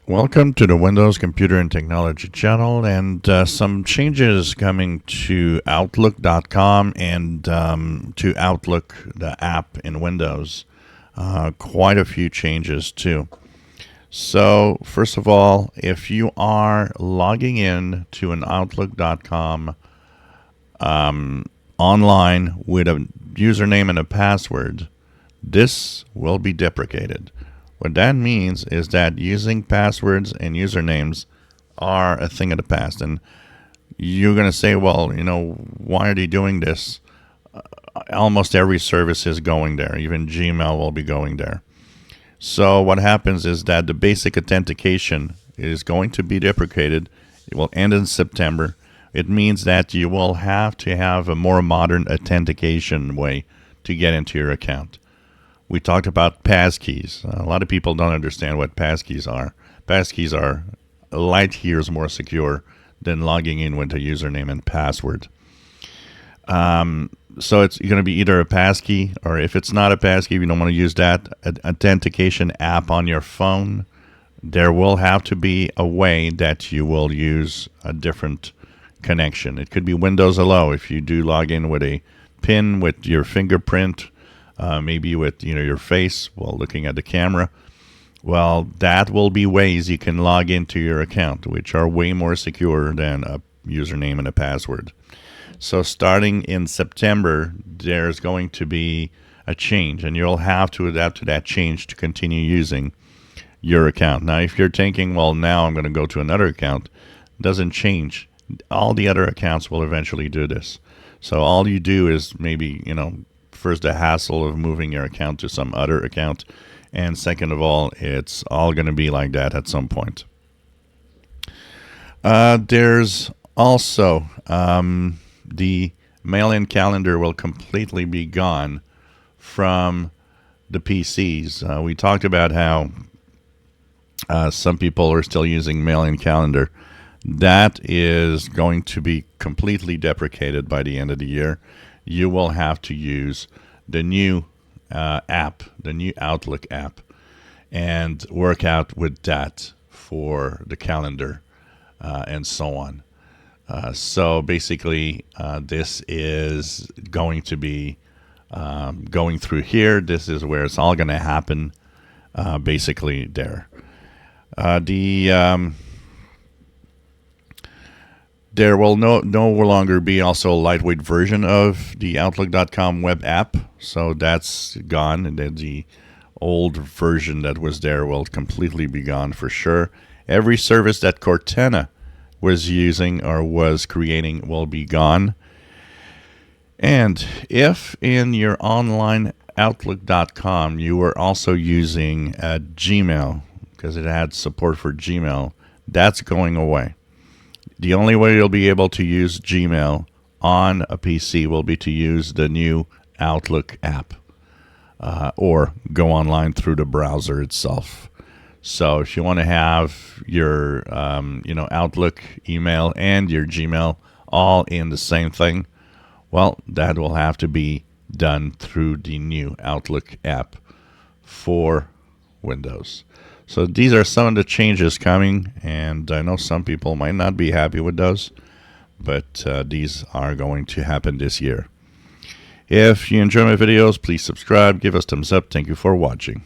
Welcome to the Windows Computer and Technology channel, and some changes coming to Outlook.com and to Outlook, the app in Windows. Quite a few changes too. So first of all, if you are logging in to an Outlook.com online with a username and a password, this will be deprecated. What that means is that using passwords and usernames are a thing of the past. And you're going to say, well, why are they doing this? Almost every service is going there. Even Gmail will be going there. So what happens is that the basic authentication is going to be deprecated. It will end in September. It means that you will have to have a more modern authentication way to get into your account. We talked about passkeys. A lot of people don't understand what passkeys are. Passkeys are light years more secure than logging in with a username and password. So it's going to be either a passkey, or if it's not a passkey, if you don't want to use that authentication app on your phone, there will have to be a way that you will use a different connection. It could be Windows Hello if you do log in with a PIN with your fingerprint. Maybe with your face while looking at the camera. Well, that will be ways you can log into your account, which are way more secure than a username and a password. So starting in September, there's going to be a change, and you'll have to adapt to that change to continue using your account. Now, if you're thinking, well, now I'm going to go to another account, it doesn't change. All the other accounts will eventually do this. So all you do is maybe, first, the hassle of moving your account to some other account, and second of all, it's all going to be like that at some point. There's also the mail-in calendar will completely be gone from the PCs. We talked about how some people are still using mail-in calendar. That is going to be completely deprecated by the end of the year. You will have to use the new app, the new Outlook app, and work out with that for the calendar and so on. So basically, this is going to be going through here. This is where it's all going to happen, basically there. There will no longer be also a lightweight version of the Outlook.com web app, so that's gone, and then the old version that was there will completely be gone for sure. Every service that Cortana was using or was creating will be gone. And if in your online Outlook.com you were also using Gmail, because it had support for Gmail, that's going away. The only way you'll be able to use Gmail on a PC will be to use the new Outlook app or go online through the browser itself. So if you want to have your Outlook email and your Gmail all in the same thing, well, that will have to be done through the new Outlook app for Windows. So these are some of the changes coming, and I know some people might not be happy with those, but these are going to happen this year. If you enjoy my videos, please subscribe, give us thumbs up. Thank you for watching.